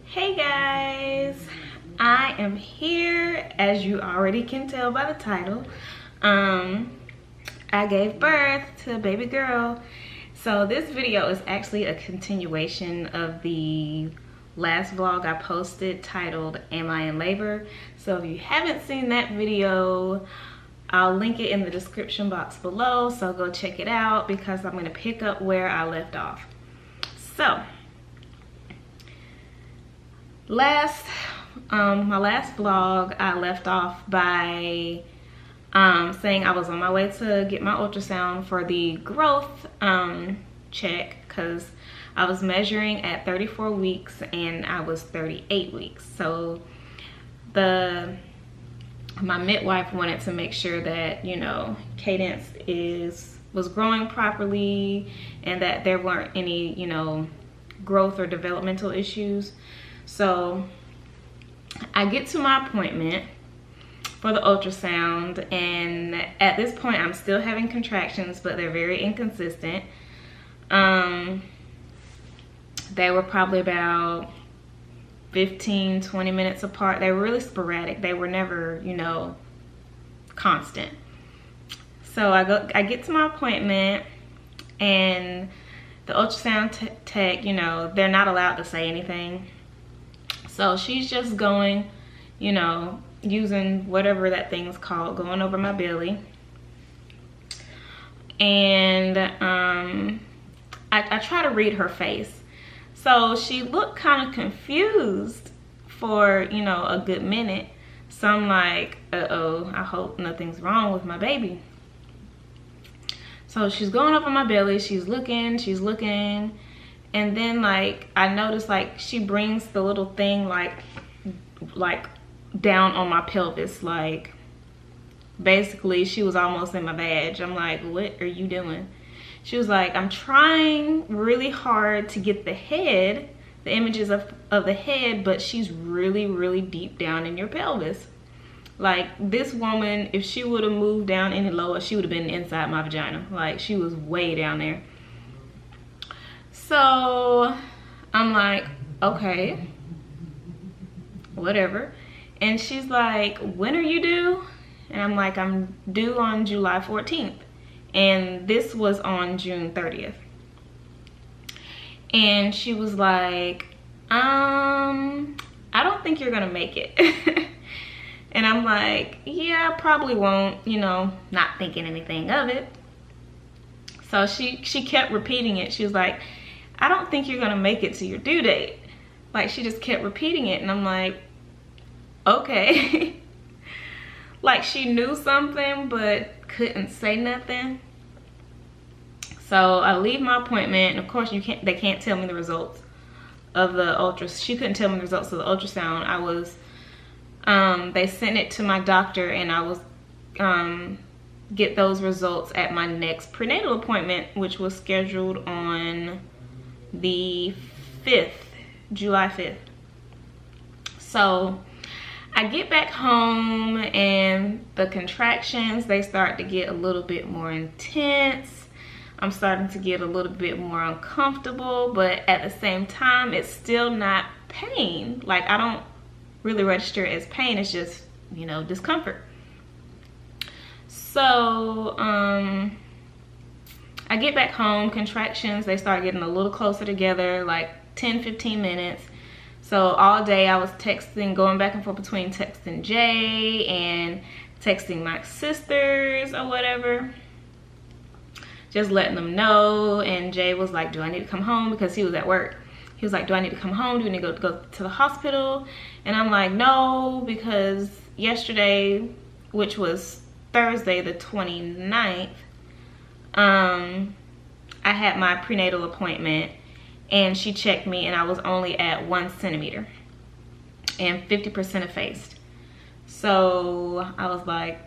Hey guys, I am here, as you already can tell by the title. I gave birth to a baby girl. So this video is actually a continuation of the last vlog I posted titled Am I in Labor? So if you haven't seen that video, I'll link it in the description box below, so go check it out because I'm going to pick up where I left off. So my last vlog, I left off by saying I was on my way to get my ultrasound for the growth check, because I was measuring at 34 weeks and I was 38 weeks. So my midwife wanted to make sure that, you know, Cadence was growing properly and that there weren't any, you know, growth or developmental issues. So I get to my appointment for the ultrasound, and at this point I'm still having contractions, but they're very inconsistent. They were probably about 15-20 minutes apart. They were really sporadic. They were never, you know, constant. So I get to my appointment, and the ultrasound tech, you know, they're not allowed to say anything. So she's just going, you know, using whatever that thing's called, going over my belly. And I try to read her face. So she looked kind of confused for, you know, a good minute. So I'm like, uh-oh, I hope nothing's wrong with my baby. So she's going over my belly, she's looking. And then, like, I noticed, like, she brings the little thing, like down on my pelvis. Like, basically, she was almost in my vag. I'm like, what are you doing? She was like, I'm trying really hard to get the head, the images of the head, but she's really, really deep down in your pelvis. Like, this woman, if she would have moved down any lower, she would have been inside my vagina. Like, she was way down there. So I'm like, okay, whatever. And she's like, when are you due? And I'm like, I'm due on July 14th. And this was on June 30th. And she was like, I don't think you're gonna make it. And I'm like, yeah, I probably won't, you know, not thinking anything of it. So she kept repeating it. She was like, I don't think you're gonna make it to your due date. Like, she just kept repeating it, and I'm like, okay. Like, she knew something but couldn't say nothing. So I leave my appointment, and of course they can't tell me the results of the ultrasound. She couldn't tell me the results of the ultrasound. I was they sent it to my doctor, and I was get those results at my next prenatal appointment, which was scheduled on the 5th, July 5th. So I get back home, and the contractions, they start to get a little bit more intense. I'm starting to get a little bit more uncomfortable, but at the same time, it's still not pain. Like, I don't really register it as pain. It's just, you know, discomfort. So I get back home, contractions, they start getting a little closer together, like 10-15 minutes. So all day I was texting, going back and forth between texting Jay and texting my sisters or whatever, just letting them know. And Jay was like, do I need to come home? Because he was at work. He was like, do I need to come home? Do we need to go to the hospital? And I'm like, no, because yesterday, which was Thursday the 29th, I had my prenatal appointment, and she checked me, and I was only at 1 centimeter and 50% effaced. So I was like,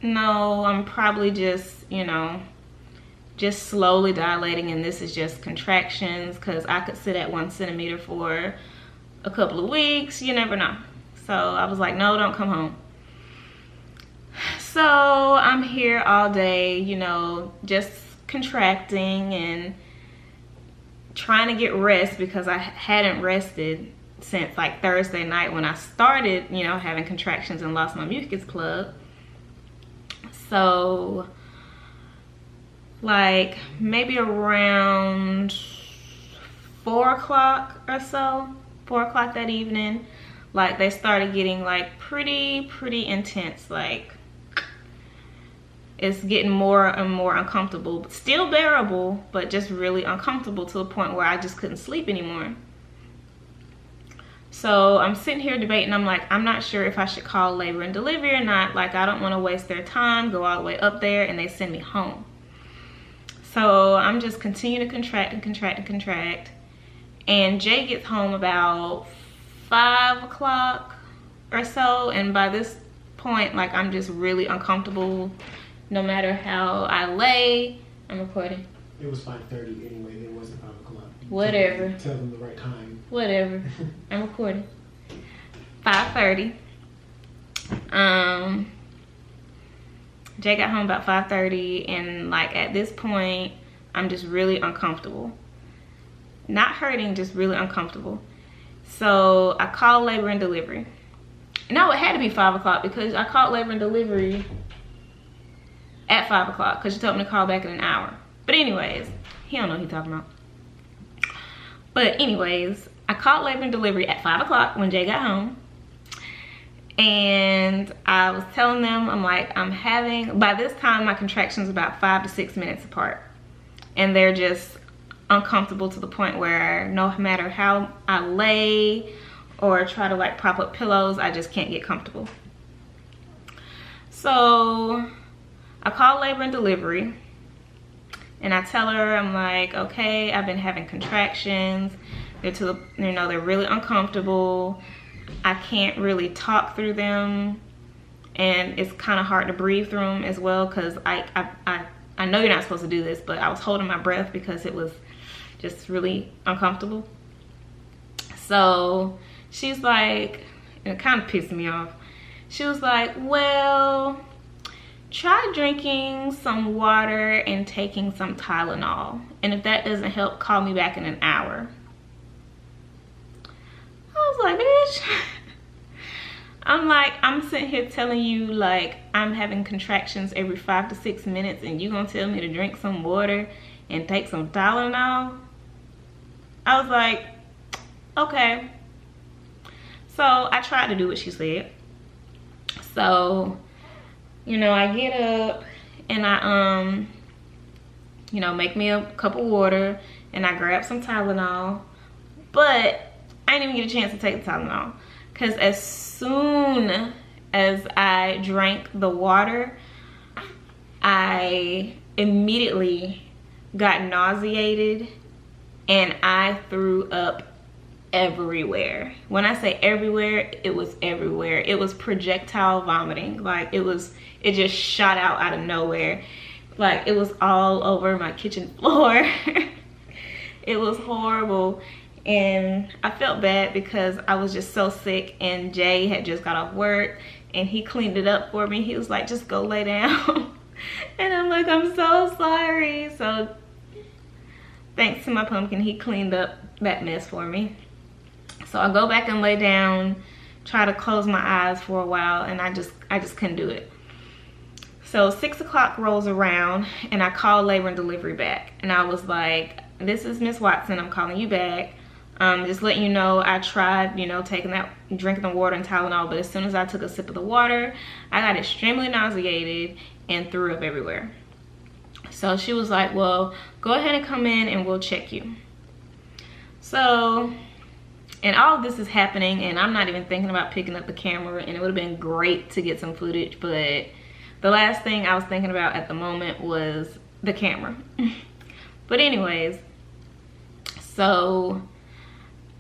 no, I'm probably just, you know, just slowly dilating, and this is just contractions, because I could sit at 1 centimeter for a couple of weeks. You never know. So I was like, no, don't come home. So I'm here all day, you know, just contracting and trying to get rest because I hadn't rested since like Thursday night when I started, you know, having contractions and lost my mucus plug. So like maybe around 4 o'clock or so, 4 o'clock that evening, like they started getting like pretty intense. Like it's getting more and more uncomfortable, but still bearable, but just really uncomfortable to the point where I just couldn't sleep anymore. So I'm sitting here debating. I'm like, I'm not sure if I should call labor and delivery or not. Like, I don't want to waste their time, go all the way up there, and they send me home. So I'm just continuing to contract. And Jay gets home about 5 o'clock or so. And by this point, like, I'm just really uncomfortable. No matter how I lay. I'm recording. It was 5:30 anyway. It wasn't 5 o'clock. Whatever. Tell them the right time. Whatever. I'm recording. 5:30. Jay got home about 5:30, and like at this point, I'm just really uncomfortable. Not hurting, just really uncomfortable. So I called labor and delivery. No, it had to be 5 o'clock because I called labor and delivery at 5 o'clock because she told me to call back in an hour. But anyways, he don't know what he's talking about. But anyways, I called labor and delivery at 5 o'clock when Jay got home. And I was telling them, I'm like, I'm having, by this time my contractions about 5 to 6 minutes apart. And they're just uncomfortable to the point where no matter how I lay or try to like prop up pillows, I just can't get comfortable. So I call labor and delivery and I tell her, I'm like, okay, I've been having contractions. They're to the, you know, they're really uncomfortable. I can't really talk through them, and it's kind of hard to breathe through them as well because I know you're not supposed to do this, but I was holding my breath because it was just really uncomfortable. So she's like, and it kind of pissed me off. She was like, well, try drinking some water and taking some Tylenol. And if that doesn't help, call me back in an hour. I was like, bitch. I'm like, I'm sitting here telling you like I'm having contractions every 5 to 6 minutes and you gonna tell me to drink some water and take some Tylenol? I was like, okay. So I tried to do what she said. So, you know, I get up and I, you know, make me a cup of water and I grab some Tylenol. But I didn't even get a chance to take the Tylenol. Because as soon as I drank the water, I immediately got nauseated and I threw up everywhere. When I say everywhere, it was everywhere. It was projectile vomiting. Like it just shot out of nowhere. Like it was all over my kitchen floor. It was horrible. And I felt bad because I was just so sick, and Jay had just got off work and he cleaned it up for me. He was like, just go lay down. And I'm like, I'm so sorry. So thanks to my pumpkin, he cleaned up that mess for me. So I go back and lay down, try to close my eyes for a while, and I just couldn't do it. So 6 o'clock rolls around and I call labor and delivery back. And I was like, this is Miss Watson, I'm calling you back. Just letting you know, I tried, you know, drinking the water and Tylenol, but as soon as I took a sip of the water, I got extremely nauseated and threw up everywhere. So she was like, well, go ahead and come in and we'll check you. So, and all of this is happening and I'm not even thinking about picking up the camera, and it would have been great to get some footage, but the last thing I was thinking about at the moment was the camera. But anyways, so,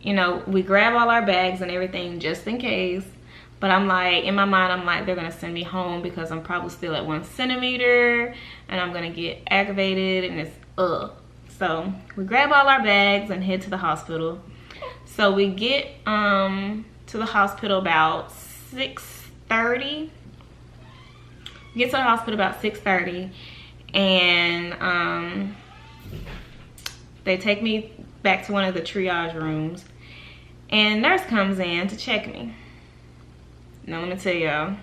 you know, we grab all our bags and everything just in case. But I'm like, in my mind, I'm like, they're gonna send me home because I'm probably still at 1 centimeter and I'm gonna get aggravated and it's ugh. So we grab all our bags and head to the hospital. So we get to the hospital about 6:30. Get to the hospital about 6:30, and they take me back to one of the triage rooms, and nurse comes in to check me. Now let me tell y'all,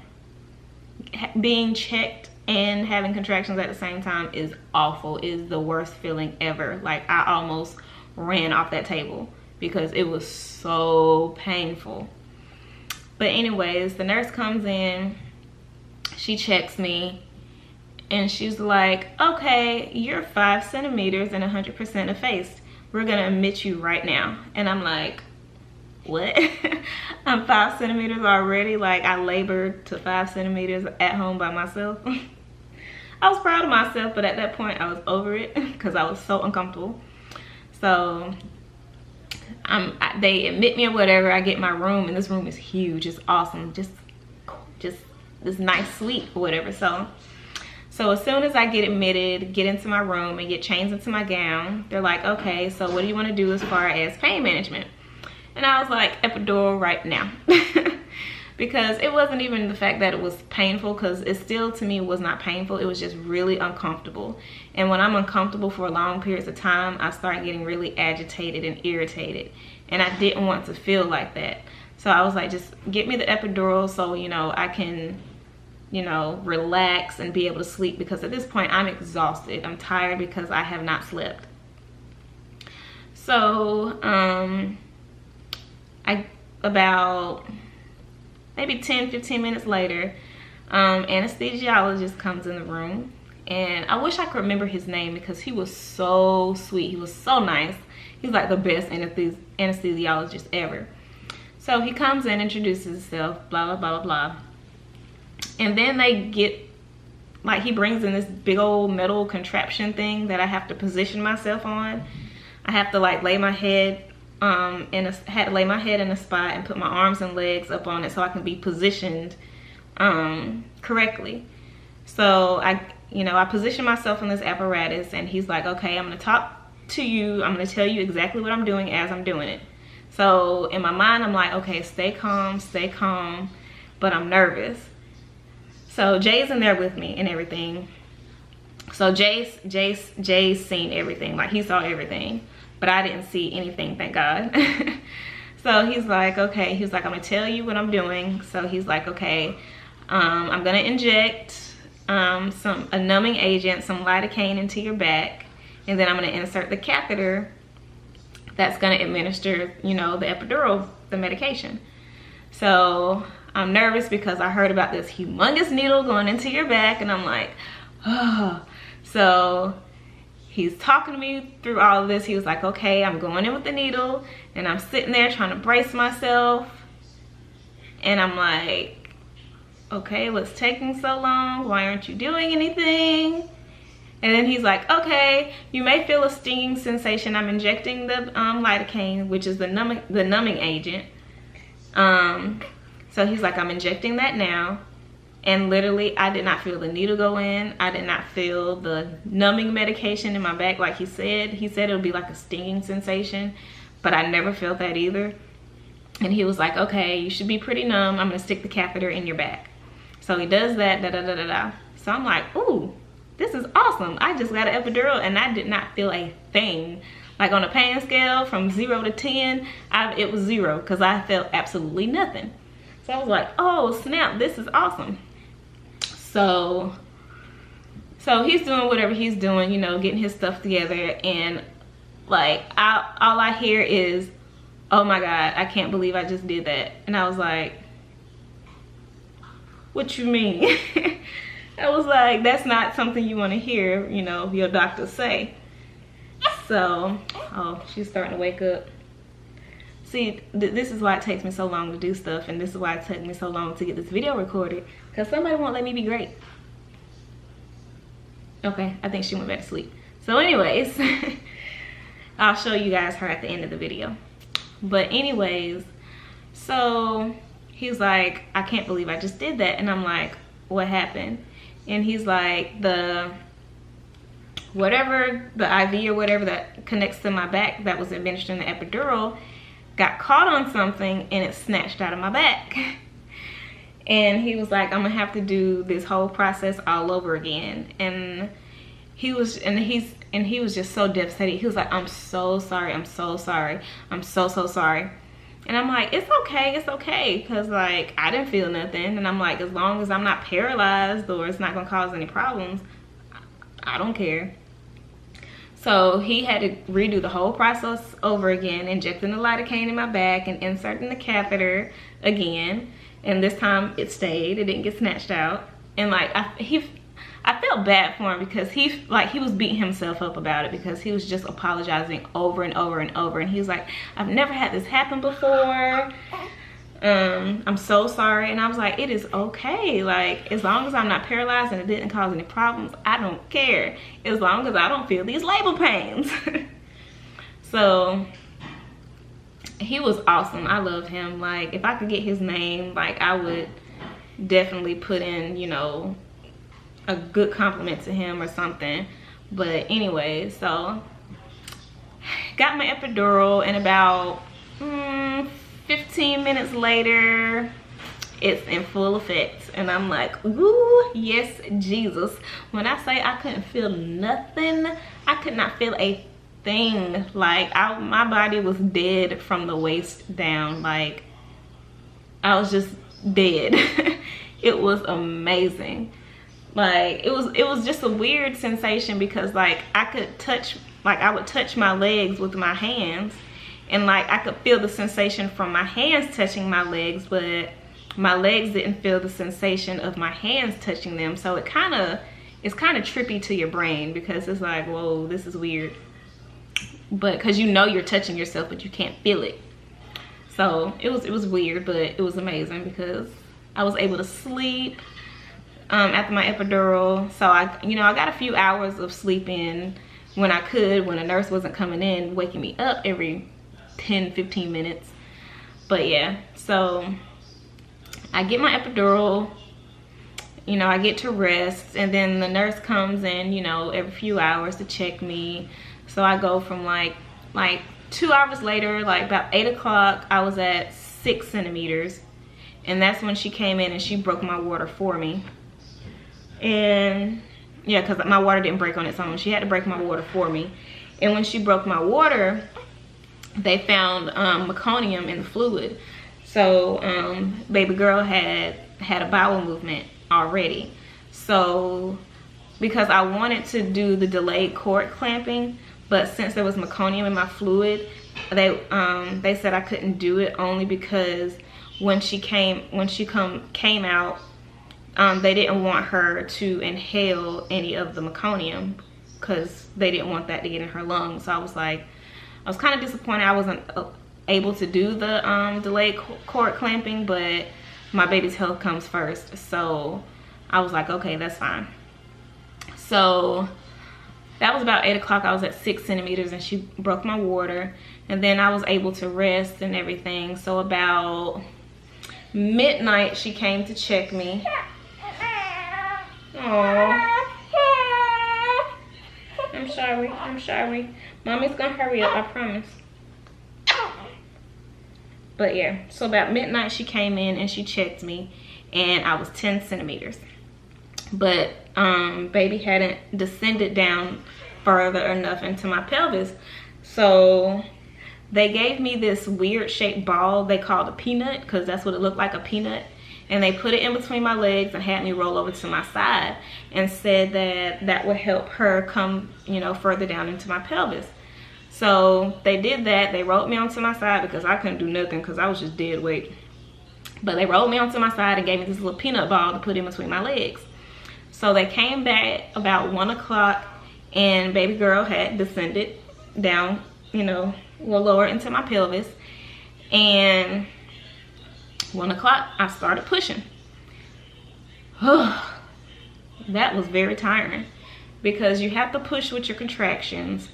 being checked and having contractions at the same time is awful. It is the worst feeling ever. Like, I almost ran off that table because it was so painful. But anyways, the nurse comes in, she checks me, and she's like, okay, you're 5 centimeters and 100% effaced. We're gonna admit you right now. And I'm like, what? I'm 5 centimeters already? Like, I labored to 5 centimeters at home by myself. I was proud of myself, but at that point I was over it because I was so uncomfortable. So they admit me or whatever. I get my room, and this room is huge. It's awesome. Just this nice suite or whatever. So as soon as I get admitted, get into my room and get changed into my gown, they're like, okay, so what do you want to do as far as pain management? And I was like, epidural right now. Because it wasn't even the fact that it was painful, because it still, to me, was not painful. It was just really uncomfortable. And when I'm uncomfortable for long periods of time, I start getting really agitated and irritated. And I didn't want to feel like that. So I was like, just get me the epidural so, you know, I can, you know, relax and be able to sleep. Because at this point, I'm exhausted. I'm tired because I have not slept. So, about maybe 10-15 minutes later, anesthesiologist comes in the room, and I wish I could remember his name because he was so sweet. He was so nice. He's like the best anesthesiologist ever. So he comes in, introduces himself, blah blah blah blah blah, and then they get, like, he brings in this big old metal contraption thing that I have to position myself on. I have to like lay my head had to lay my head in a spot and put my arms and legs up on it so I can be positioned correctly. So I position myself in this apparatus, and he's like, okay, I'm gonna talk to you, I'm gonna tell you exactly what I'm doing as I'm doing it. So in my mind, I'm like, okay, stay calm, but I'm nervous. So Jay's in there with me and everything. So Jay's seen everything, like he saw everything. But I didn't see anything, thank God. So he's like, okay, he's like, I'm gonna tell you what I'm doing. So he's like, okay, I'm gonna inject a numbing agent, some lidocaine into your back, and then I'm gonna insert the catheter that's gonna administer, you know, the epidural, the medication. So I'm nervous because I heard about this humongous needle going into your back, and I'm like, oh. So he's talking to me through all of this. He was like, okay, I'm going in with the needle, and I'm sitting there trying to brace myself, and I'm like, okay, what's taking so long? Why aren't you doing anything? And then he's like, okay, you may feel a stinging sensation. I'm injecting the lidocaine, which is the numbing agent. So he's like, I'm injecting that now. And literally, I did not feel the needle go in. I did not feel the numbing medication in my back like he said. He said it would be like a stinging sensation, but I never felt that either. And he was like, okay, you should be pretty numb. I'm gonna stick the catheter in your back. So he does that, da-da-da-da-da. So I'm like, ooh, this is awesome. I just got an epidural and I did not feel a thing. Like on a pain scale from 0 to 10, it was 0 because I felt absolutely nothing. So I was like, oh snap, this is awesome. So he's doing whatever he's doing, you know, getting his stuff together, and like all I hear is, oh my God, I can't believe I just did that. And I was like, what you mean? I was like, that's not something you want to hear, you know, your doctor say. So, oh, she's starting to wake up. See, this is why it takes me so long to do stuff, and this is why it took me so long to get this video recorded, because somebody won't let me be great. Okay, I think she went back to sleep. So anyways, I'll show you guys her at the end of the video. But anyways, so he's like, I can't believe I just did that. And I'm like, what happened? And he's like, whatever, the IV or whatever that connects to my back that was administering the epidural got caught on something and it snatched out of my back. And he was like, I'm gonna have to do this whole process all over again. And he was just so devastated. He was like, I'm so sorry, I'm so sorry, I'm so sorry. And I'm like, it's okay, because like I didn't feel nothing. And I'm like, as long as I'm not paralyzed or it's not gonna cause any problems, I don't care. So he had to redo the whole process over again, injecting the lidocaine in my back and inserting the catheter again. And this time it stayed, it didn't get snatched out. And like I felt bad for him, because he was beating himself up about it, because he was just apologizing over and over and over. And he was like, I've never had this happen before. I'm so sorry. And I was like, it is okay. Like, as long as I'm not paralyzed and it didn't cause any problems, I don't care. As long as I don't feel these labor pains. So he was awesome. I love him. Like, if I could get his name, like, I would definitely put in, you know, a good compliment to him or something. But anyway, so got my epidural, and about 15 minutes later it's in full effect, and I'm like, ooh, yes, Jesus. When I say I couldn't feel nothing, I could not feel a thing. Like, my body was dead from the waist down. Like, I was just dead. It was amazing. Like, it was just a weird sensation, because like I would touch my legs with my hands, and like I could feel the sensation from my hands touching my legs, but my legs didn't feel the sensation of my hands touching them. So it's kind of trippy to your brain, because it's like, whoa, this is weird. But because you know you're touching yourself, but you can't feel it. So it was weird, but it was amazing, because I was able to sleep after my epidural. So I got a few hours of sleep in when I could, when a nurse wasn't coming in waking me up every 10-15 minutes. But yeah, so I get my epidural, you know, I get to rest, and then the nurse comes in, you know, every few hours to check me. So I go from like 2 hours later, like about 8 o'clock, I was at 6 centimeters. And that's when she came in and she broke my water for me. And yeah, because my water didn't break on its own. She had to break my water for me. And when she broke my water, they found meconium in the fluid. So baby girl had a bowel movement already. So because I wanted to do the delayed cord clamping, but since there was meconium in my fluid, they said I couldn't do it, only because when she came out, they didn't want her to inhale any of the meconium, because they didn't want that to get in her lungs. So I was kind of disappointed I wasn't able to do the delayed cord clamping, but my baby's health comes first. So I was like, okay, that's fine. So that was about 8 o'clock. I was at 6 centimeters and she broke my water, and then I was able to rest and everything. So about midnight she came to check me. Aww. I'm sorry. Mommy's gonna hurry up, I promise. But yeah, so about midnight she came in and she checked me, and I was 10 centimeters. But baby hadn't descended down further enough into my pelvis. So they gave me this weird shaped ball they called a peanut, because that's what it looked like, a peanut. And they put it in between my legs and had me roll over to my side, and said that would help her come, you know, further down into my pelvis. So they did that. They rolled me onto my side, because I couldn't do nothing, because I was just dead weight. But they rolled me onto my side and gave me this little peanut ball to put in between my legs. So they came back about 1 o'clock, and baby girl had descended down, you know, a little lower into my pelvis. And 1 o'clock, I started pushing. That was very tiring, because you have to push with your contractions.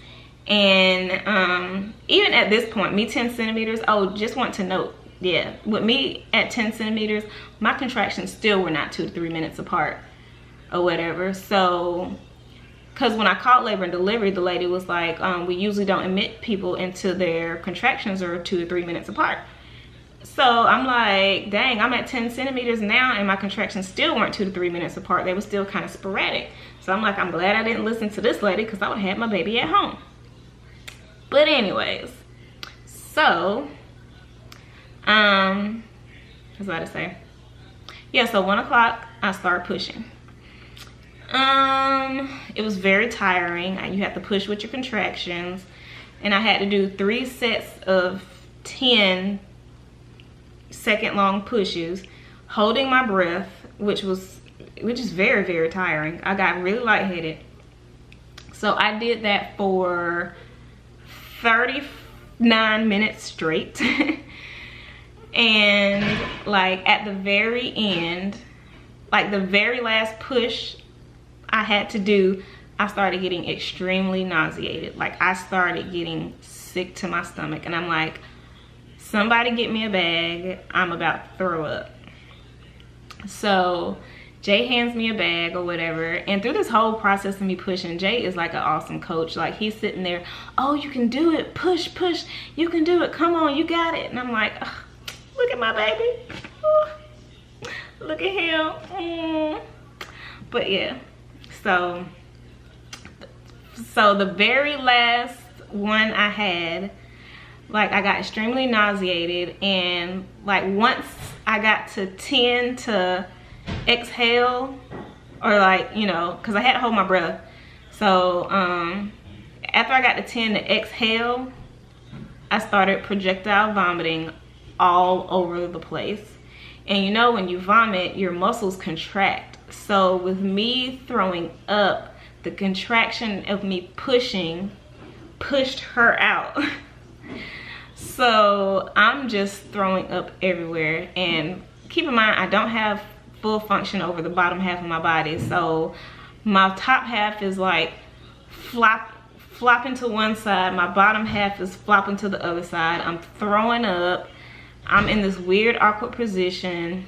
And even at this point, me 10 centimeters, oh, just want to note, yeah, with me at 10 centimeters, my contractions still were not 2 to 3 minutes apart or whatever. So, because when I called labor and delivery, the lady was like, we usually don't admit people into their contractions are 2 to 3 minutes apart. So I'm like, dang, I'm at 10 centimeters now and my contractions still weren't 2 to 3 minutes apart. They were still kind of sporadic. So I'm like, I'm glad I didn't listen to this lady because I would have had my baby at home. But anyways, so, I was about to say, yeah, so 1 o'clock, I started pushing. It was very tiring. You have to push with your contractions. And I had to do 3 sets of 10 second long pushes, holding my breath, which is very, very tiring. I got really lightheaded. So I did that for 39 minutes straight. And like at the very end, like the very last push I had to do, I started getting extremely nauseated. Like I started getting sick to my stomach, and I'm like, somebody get me a bag, I'm about to throw up. So Jay hands me a bag or whatever, and through this whole process of me pushing, Jay is like an awesome coach. Like he's sitting there, oh, you can do it, push, push, you can do it, come on, you got it. And I'm like, look at my baby, look at him. But yeah, so the very last one I had, like I got extremely nauseated, and like once I got to 10 to exhale, or like, you know, because I had to hold my breath. So after I got to 10 to exhale, I started projectile vomiting all over the place. And you know, when you vomit, your muscles contract. So with me throwing up, the contraction of me pushing pushed her out. So I'm just throwing up everywhere. And keep in mind, I don't have full function over the bottom half of my body. So my top half is like flopping to one side. My bottom half is flopping to the other side. I'm throwing up. I'm in this weird, awkward position.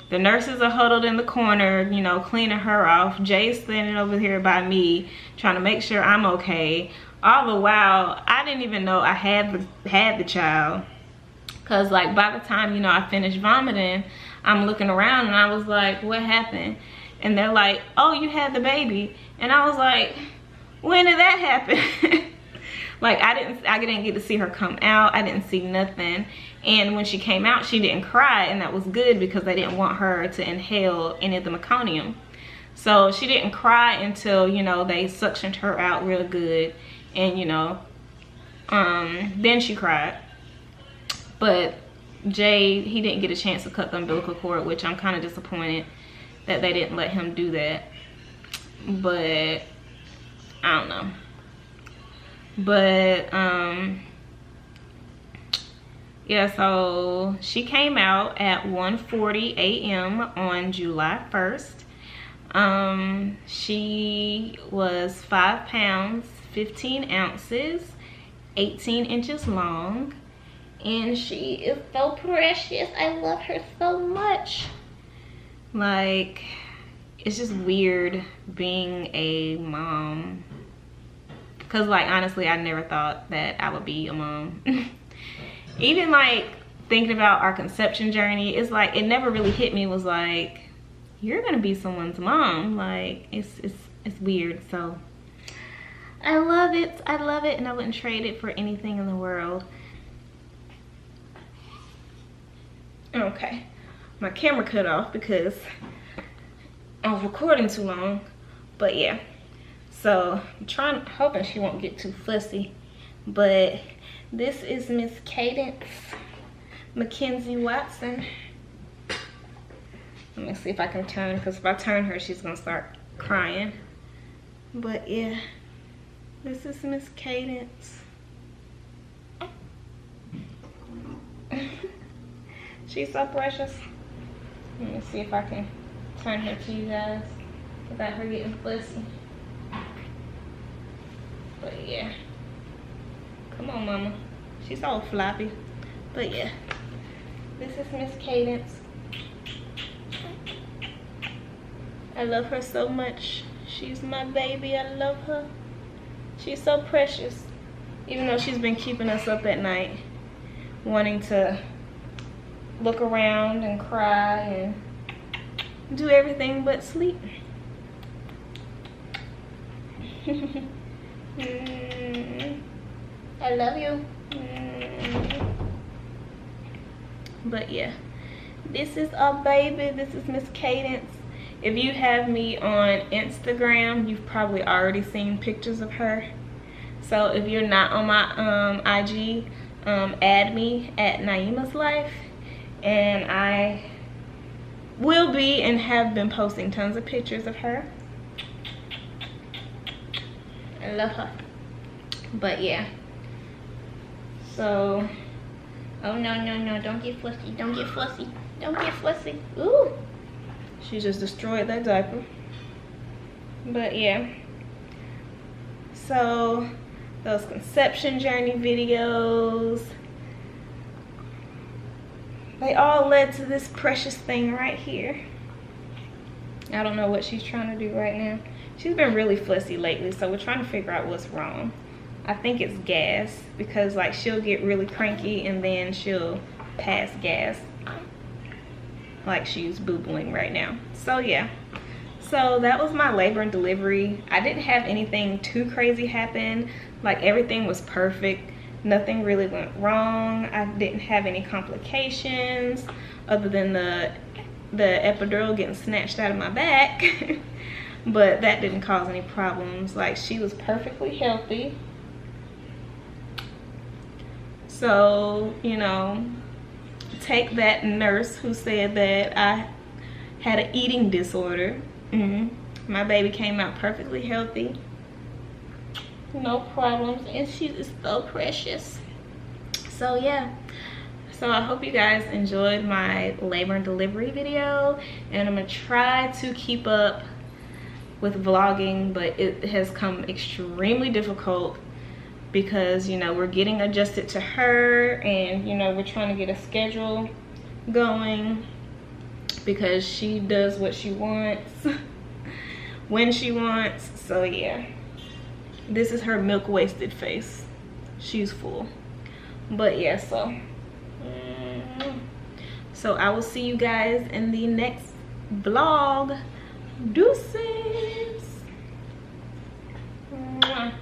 The nurses are huddled in the corner, you know, cleaning her off. Jay's standing over here by me, trying to make sure I'm okay. All the while, I didn't even know I had the child. Cause like by the time, you know, I finished vomiting, I'm looking around and I was like, what happened? And they're like, oh, you had the baby. And I was like, when did that happen? Like I didn't get to see her come out. I didn't see nothing. And when she came out, she didn't cry, and that was good because they didn't want her to inhale any of the meconium. So she didn't cry until, you know, they suctioned her out real good, and you know, then she cried. But Jay, he didn't get a chance to cut the umbilical cord, which I'm kind of disappointed that they didn't let him do that. But I don't know. But yeah, so she came out at 1:40 a.m. on July 1st. She was 5 pounds 15 ounces, 18 inches long, and she is so precious. I love her so much. Like, it's just weird being a mom, because like honestly, I never thought that I would be a mom. Even like thinking about our conception journey, it's like it never really hit me. It was like, you're gonna be someone's mom. Like it's weird. So I love it, and I wouldn't trade it for anything in the world. Okay, my camera cut off because I was recording too long. But yeah, so I'm hoping she won't get too fussy. But this is Miss Cadence Mackenzie Watson. Let me see if I can turn, because if I turn her, she's gonna start crying. But yeah, this is Miss Cadence. She's so precious. Let me see if I can turn her to you guys without her getting fussy. But yeah, come on, mama. She's all floppy. But yeah, this is Miss Cadence. I love her so much. She's my baby. I love her. She's so precious. Even though she's been keeping us up at night, wanting to look around and cry and do everything but sleep. I love you. But yeah, this is our baby. This is Miss Cadence. If you have me on Instagram, you've probably already seen pictures of her. So if you're not on my IG, add me at Naima's Life, and I will be and have been posting tons of pictures of her. I love her. But yeah, so oh no, don't get fussy, don't get fussy, don't get fussy. Ooh, she just destroyed that diaper. But yeah, so those conception journey videos, they all led to this precious thing right here. I don't know what she's trying to do right now. She's been really fussy lately, so we're trying to figure out what's wrong. I think it's gas, because like she'll get really cranky and then she'll pass gas, like she's boo-booing right now. So yeah, so that was my labor and delivery. I didn't have anything too crazy happen. Like everything was perfect. Nothing really went wrong. I didn't have any complications other than the epidural getting snatched out of my back. But that didn't cause any problems. Like she was perfectly healthy. So, you know, take that, nurse who said that I had an eating disorder. My baby came out perfectly healthy. No problems, and she is so precious. So yeah, so I hope you guys enjoyed my labor and delivery video, and I'm gonna try to keep up with vlogging, but it has come extremely difficult because, you know, we're getting adjusted to her, and you know, we're trying to get a schedule going because she does what she wants when she wants. So yeah, this is her milk wasted face. She's full. But yeah, so I will see you guys in the next vlog. Deuces. Mwah.